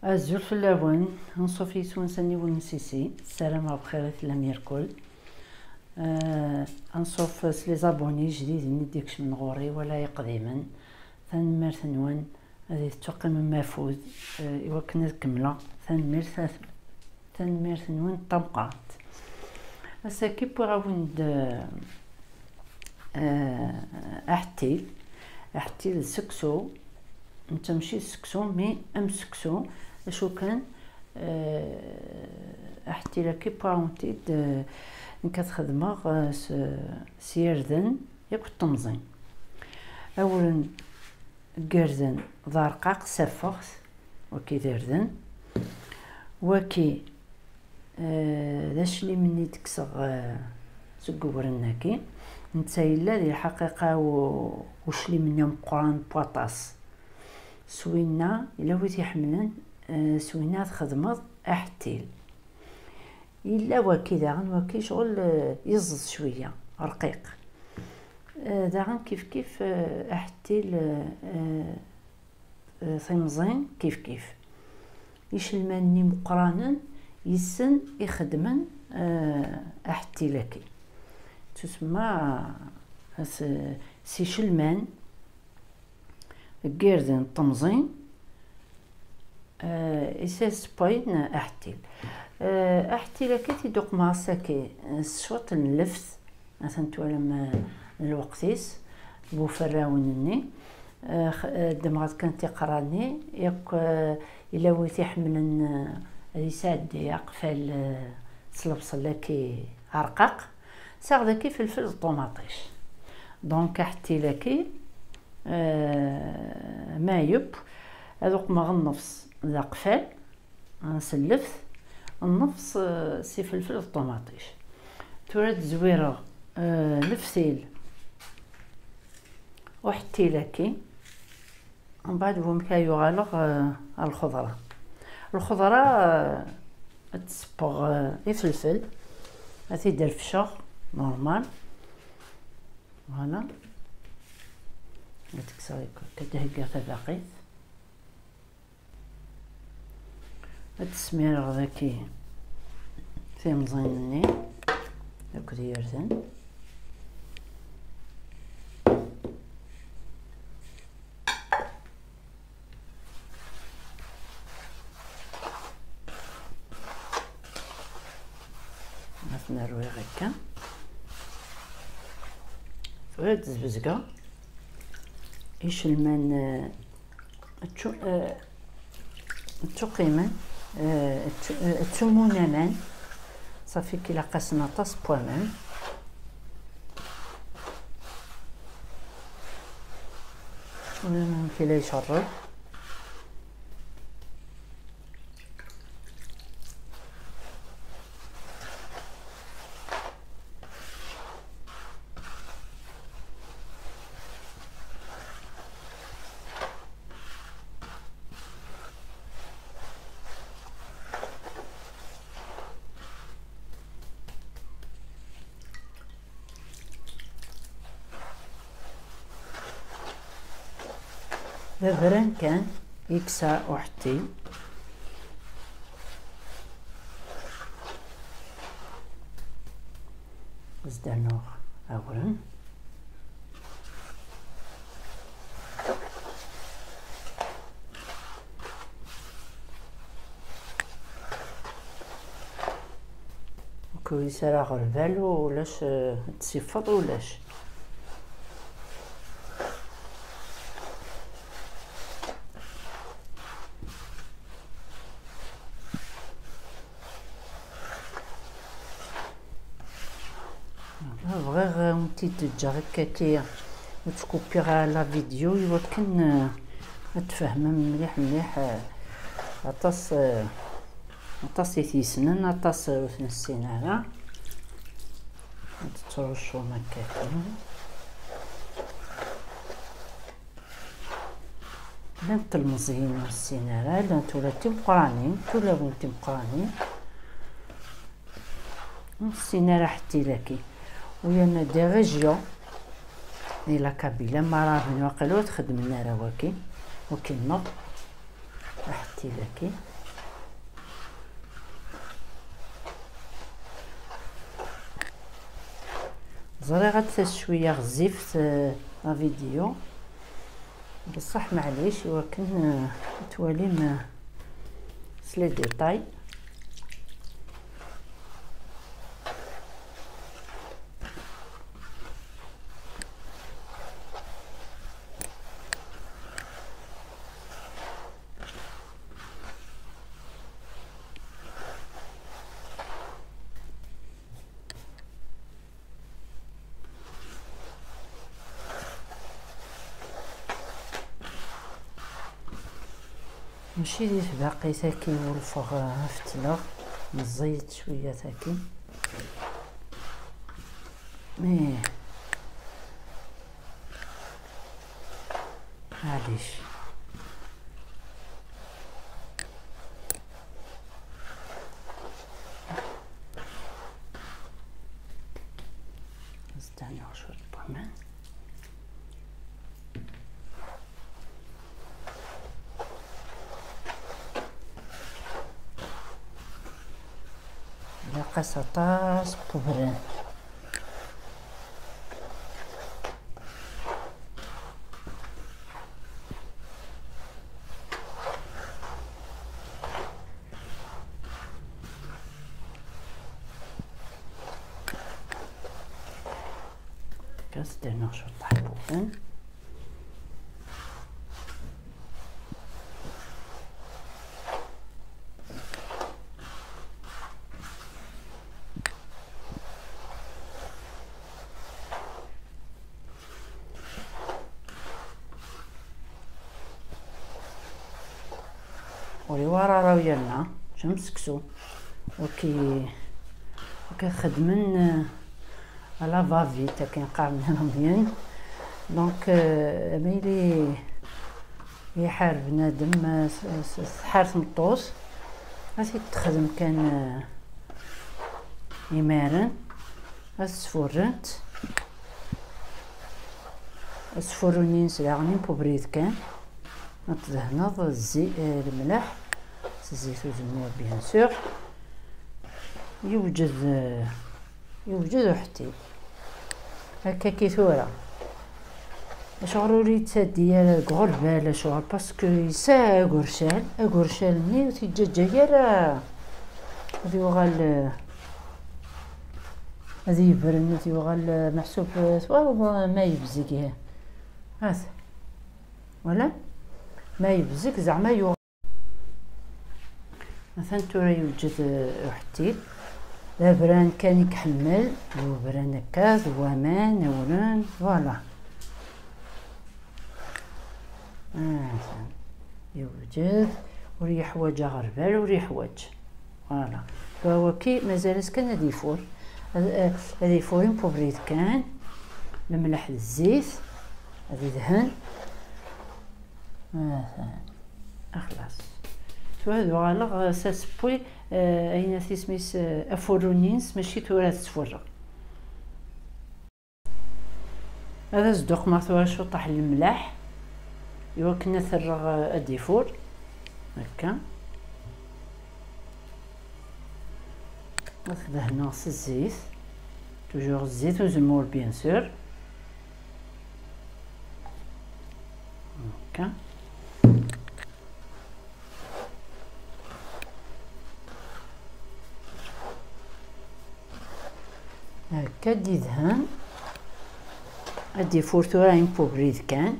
الزول في اللون نصوفي سوانساني ونسيسي السلام بخير لم يركل. نصوف سلي زابوني جديد نديكش من غوري ولا يقديما ثان ثنوان هذه توقي من مافوز يوكنا كملة ثان ثنوان طمقات هسا كي بغاوند احتيل السكسو انت ماشي السكسو مي ام سكسو شو كان احتي لك بارونتيد كتخدمها سيردن ياك الطمزين اولا كيردن ضرقاق سفخت وكي دردن وكي داش لي مني تكسغ سكورناكي نتايلا ديال الحقيقه وش لي من يوم قران بواطاس سوينا الا ويتي حملن سوينا تخدمض احتيل الا وكي داغن وكي شغل يزز شويه رقيق داغن كيف احتيل ثمزين كيف يشلماني مقرانا يسن يخدمن احتيلكي تسمى سي شلمان كيردن طمزين اساس باين احتيل كي دوق مع ساكي شوط نلفت مثلا توالم الوقتيس بو فراونني دمغات كانت يقراني ياك الا ويتي حملن ريساد يقفل صلبصله كي عرقاق ساغدا كي فلفل طوماطيش دونك احتيلكي مايب هذوك ما غنفس ذا قفال نسلفت النفس سي فلفل الطوماطيش تورد زويره لفسيل وحتي لكي من بعد هو مكايو غالغ الخضره تسبغ يفلفل هاتي دير فشا نورمال فوالا تكسري كتهكا تباقي التسمير غداكي في مزينني هاك ديرتن نروي هكا وهاد الزبزقه يشلمان تقيما تمونامان صافي كي لاقاسنا طاس بوامان كي لا يشرب بران كان يكسى وحتي زدانوغ اولا كويسه راه غربال ولاش تسيفط ولاش بغير ونتي تجا هكاكي وتكوبيغ لا فيديو يمكن تفهم مليح عطاس يتيسنن عطاس نسيناها تترشو هكاكي لانت المزيين والسينارة لانت ولاتي مقرانين تولا بنتي مقرانين السينارة حتي لكي ويانا دي ريجيون إلا كابيلا ما راه واقيلا تخدم لنا راه وكي نوض حتي لكي زري غاد شويه غزيفت لا فيديو بصح معليش ولكن توالي ما سلي ديتاي. ماشي ديت باقي تاكي والفوغ فتله نزيد شويه تاكي مي معليش. نستنى شويه البرمان. قصطاس بوبران كاس درنا شوط حبوبان ولي ورا راه ويانا شمسكسو وكيخدمن على فافي تا كنقارن مزيان. دونك ملي يحارب بنادم حارس مطوس غادي تخدم كان يمارن اسفورنت اسفورونين سلاغنين بوبريد كان نتدهنض الزيت الملح الزيت والزمور بيان سور يوجد حتى هكا كي ثورة شغل ريت ديال غربال شغل باسكو يسا غورشال مني وتيجا هادي وغال هادي يبرن هادي وغال محسوب ما يبزق هذا ولا ما يبزق زعما مثلا تورا يوجد حتى لا بران كان يكحمل وبران هكا ومان وران فوالا يوجد وري حوايج غربال وري حوايج فوالا. فهو كي مازال كان هادي يفور هادي يفورين بوبريت كان الملح الزيت هادي دهن خلاص هادو غالغ ساسبوي اين سميس افورونينس ماشي تورا تفرغ. هذا صدق ما ثورا شو طاح الملاح ايوا كنا ثرغ الديفور هكا ناخذ هنا الزيت توجور الزيت والزمور بيان سور هكا هكا ديدهن ادي فورتوراين بوبريد كان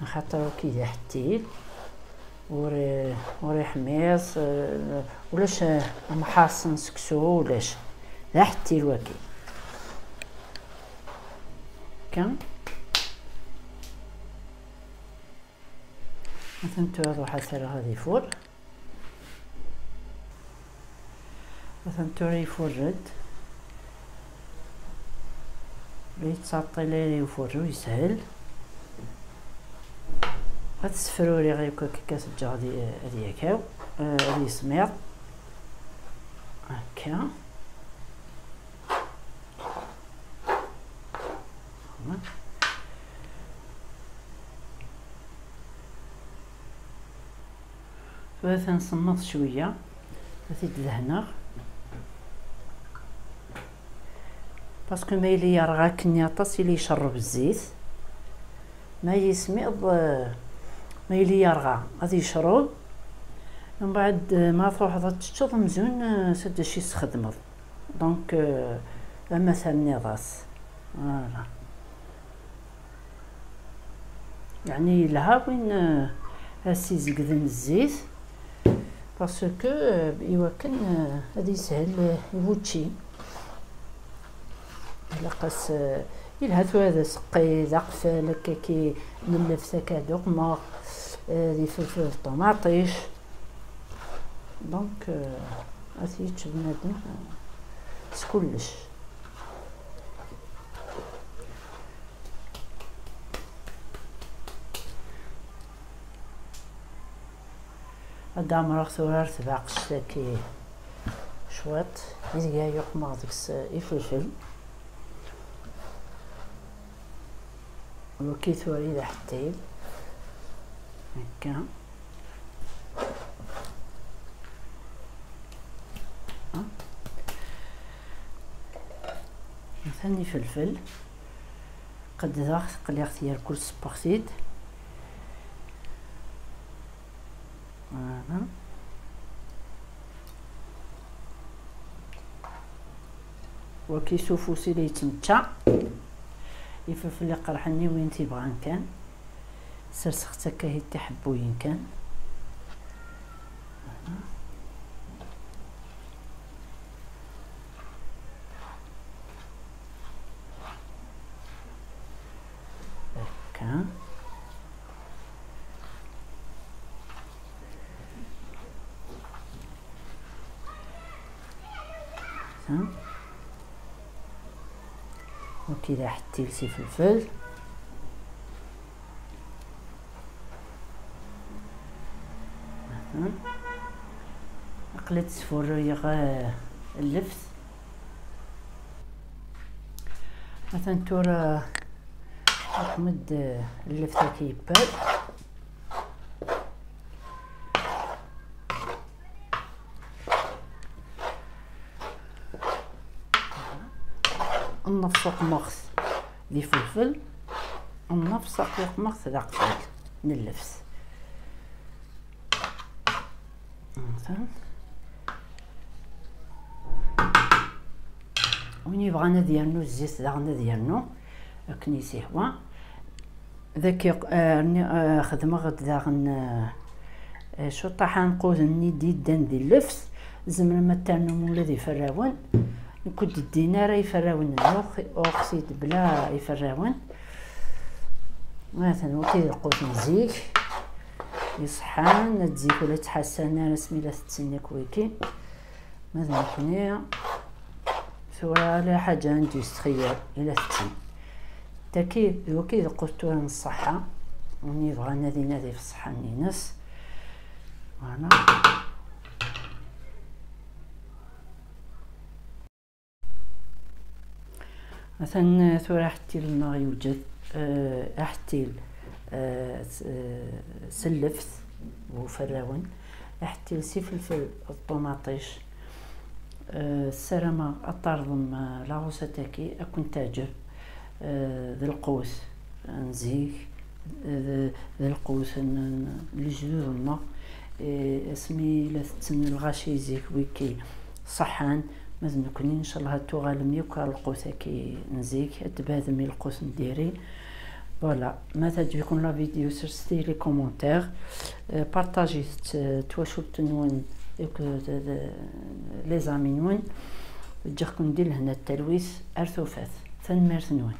خاطر كي حتيل وري حميص ولاش محاصن سكسو ولاش لا حتيل واكي كان مثلا تروح حتى غادي فور مثلا توري يفرد يتسطي لي يفرو يسهل غتسفرولي غير هكا كتسجع هادي هكاو هادي سميط هكا تنصمت شويه غادي تدهنغ باسكو ما يلي يرغى كني طاس يلي يشرب الزيت ما يسميض ما يلي يرغى غادي يشرب من بعد ما تروح تشطب مزيان سداش يستخدمض دونك اما ثاني راس فوالا يعني لها وين هاسي زقدن الزيت باسكو يوكن هادي يسهل يفوتشي لقاس يلهث هذا سقي ذا قفال هكا كي نلف هكا ما دي فلفل طوماطيش دونك هاتي بنادم كلش هدا مرة ثورار تباقش كي شويط يزيا يقمع ديكس الفلفل وكي ثوري ذا حتيل هكا ثاني فلفل قد ذاك قلي اختيار كل سباختيد فوالا وكيشوفو سيلي يتمتع يفلفل اللي قرحني وين تيبغان كان سرسخت هكا هي تحبوين كان هكا وكذا حتى لسي فلفل قلت سفورية غا اللفت مثلا تورا احمد اللفتة كيبال النفسق مغث دي فلفل النفسق مغث ذا قفال نلفت مثلا وين يبغانا ديالنو الزيت داغنا ديالنو كني سيهوا ذاك خدمه غد داغن شو طحان قوزني ديدان دي اللفت زمن ما تانو ولا دي فراون كنت الدينار يفراون اوكسيد بلا يفراون مثلا وكي القوت نزيك يصحان تزيك ولا تحسن رسمي لا تتسنك ويكي مثلا كنيا ثورة لا حاجة عندي تخيل إلا تتسن تاكي وكي قلتو الصحة وني بغا نادي في الصحة نينس فوالا مثلا ثورة حتى لنا يوجد احتيل سلفت وفراون احتيل سي فلفل الطوماطيش السرمة الطرضم لاغوسة تاكي اكون تاجر ذا القوس نزيك ذا القوس لجذورنا اسمي لا تتسن الغاشي زيك ويكي صحان مازال نكوني ان شاء الله هاتو غالمي وكا القوس كي نزيك تبادمي القوس نديري فوالا ما تعجبكم لا فيديو سيرسي لي كومونتير بارطاجي تواشلت نون لي زامي نون تجيكم ندير هنا التلويث ارثوفات ثان ميرث نون.